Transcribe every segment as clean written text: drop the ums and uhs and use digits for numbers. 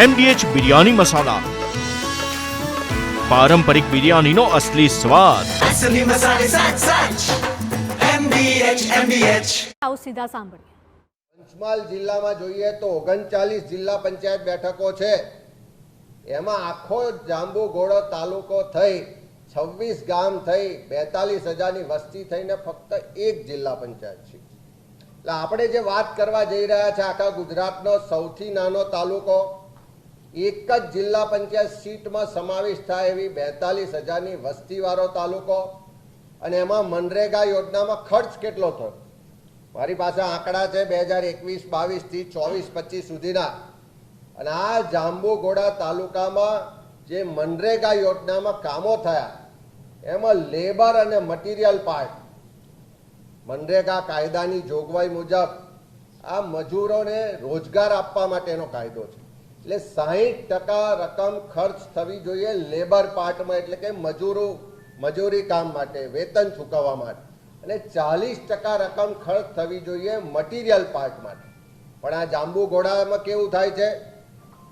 MDH biryani મસાલા, પારંપરિક બિરયાનીનો અસલી સ્વાદ. असली मसाले सच सच MDH આવો સીધા સાંભળીએ. પંચમહાલ જિલ્લામાં જોઈએ તો 39 જિલ્લા પંચાયત બેઠકો છે. એમાં આખો જાંબુઘોડા તાલુકો થઈ 26 ગામ થઈ 42,000ની વસ્તી થઈને ફક્ત એક જિલ્લા પંચાયત છે. એટલે આપણે જે વાત કરવા જઈ રહ્યા છે, આખા ગુજરાતનો સૌથી નાનો તાલુકો, એક જ જિલ્લા પંચાયત સીટમાં સમાવેશ થાય એવી 42,000ની વસ્તીવાળો તાલુકો, અને એમાં મનરેગા યોજનામાં ખર્ચ કેટલો થયો? મારી પાસે આંકડા છે 2021-22 થી 24-25 સુધીના. અને આ જાંબુઘોડા તાલુકામાં જે મનરેગા યોજનામાં કામો થયા એમાં લેબર અને મટીરિયલ પાર્ટ, મનરેગા કાયદાની જોગવાઈ મુજબ આ મજૂરોને રોજગાર આપવા માટેનો કાયદો છે. એટલે 60% રકમ ખર્ચ થવી જોઈએ લેબર પાર્ટમાં, એટલે કે મજૂરી કામ માટે, વેતન ચૂકવવા માટે, અને 40% રકમ ખર્ચ થવી જોઈએ મટીરિયલ પાર્ટ માટે. પણ આ જાંબુઘોડામાં કેવું થાય છે?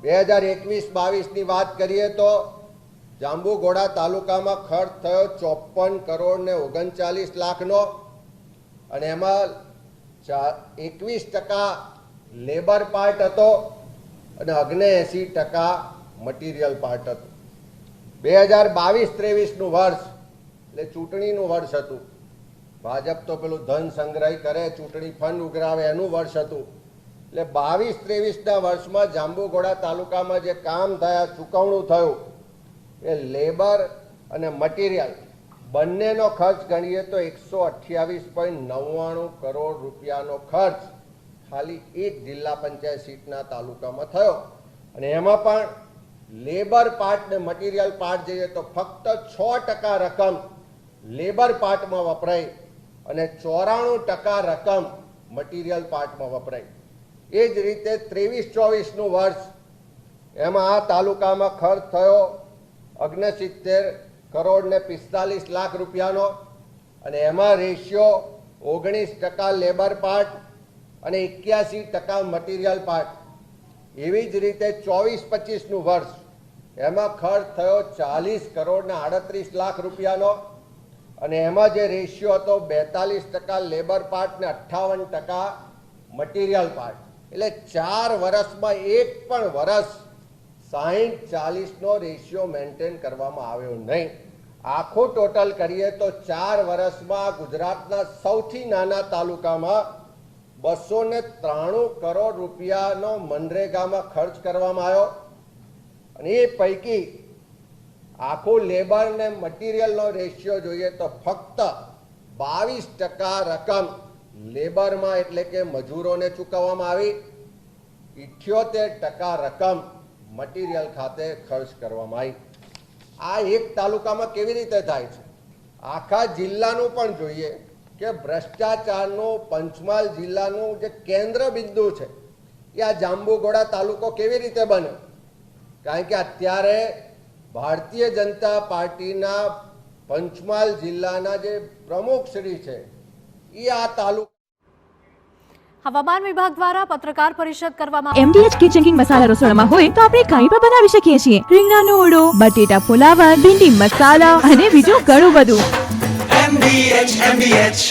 2021-22ની વાત કરીએ તો જાંબુઘોડા તાલુકામાં ખર્ચ થયો 54,39 લાખનો, અને એમાં 21% લેબર પાર્ટ હતો અને 79% મટીરિયલ પાર્ટ હતું. 2022-23નું વર્ષ એટલે ચૂંટણીનું વર્ષ હતું. ભાજપ તો પેલું ધન સંગ્રહ કરે, ચૂંટણી ફંડ ઉઘરાવે, એનું વર્ષ હતું. એટલે 22-23ના વર્ષમાં જાંબુઘોડા તાલુકામાં જે કામ થયા, ચૂકવણું થયું, એ લેબર અને મટીરિયલ બંનેનો ખર્ચ ગણીએ તો 128.99 કરોડ રૂપિયાનો ખર્ચ ખાલી એક જિલ્લા પંચાયત સીટના તાલુકામાં થયો. અને એમાં પણ લેબર પાર્ટ ને મટીરિયલ પાર્ટ જોઈએ તો ફક્ત 6% રકમ લેબર પાર્ટમાં વપરાય અને 94% રકમ મટીરિયલ પાર્ટમાં વપરાય. એ જ રીતે 23-24નું વર્ષ, એમાં આ તાલુકામાં ખર્ચ થયો 69 કરોડ ને 45 લાખ રૂપિયાનો, અને એમાં રેશિયો 19% લેબર પાર્ટ અને 81% મટીરિયલ પાર્ટ. એવી જ રીતે 24-25નું વર્ષ, એમાં ખર્ચ થયો 40 કરોડ ને 38 લાખ રૂપિયાનો, અને એમાં જે રેશિયો હતો 42% લેબર પાર્ટ ને 58% મટીરિયલ પાર્ટ. એટલે 4 વર્ષમાં એક પણ વર્ષ 60-40નો રેશિયો મેન્ટેન કરવામાં આવ્યો નહીં. આખું ટોટલ કરીએ તો 4 વર્ષમાં ગુજરાતના સૌથી નાના તાલુકામાં 293 કરોડ રૂપિયાનો મનરેગામાં ખર્ચ કરવામાં આવ્યો. અને એ પૈકી આખું લેબર ને મટીરિયલનો રેશિયો જોઈએ તો ફક્ત 22% રકમ લેબરમાં એટલે કે મજૂરોને ચૂકવવામાં આવી, 78% રકમ મટીરિયલ ખાતે ખર્ચ કરવામાં આવી. આ એક તાલુકામાં કેવી રીતે થાય છે? આખા જિલ્લાનું પણ જોઈએ કે ભ્રષ્ટાચારનું પંચમહાલ જિલ્લાનું જે કેન્દ્ર બિંદુ છે એ આ જાંબુઘોડા તાલુકો કેવી રીતે બને? કારણ કે અત્યારે ભારતીય જનતા પાર્ટીના પંચમહાલ જિલ્લાના જે પ્રમુખ શ્રી છે એ આ તાલુકા. હવામાન વિભાગ દ્વારા પત્રકાર પરિષદ કરવામાં MDH કિચન કિંગ મસાલા રસોડામાં હોય તો આપણે કંઈ પણ બનાવી શકીએ છીએ. રીંગણાનો ઓળો, બટેટા ફુલાવર, ભીંડી મસાલા અને બીજું ઘણું બધું. MDH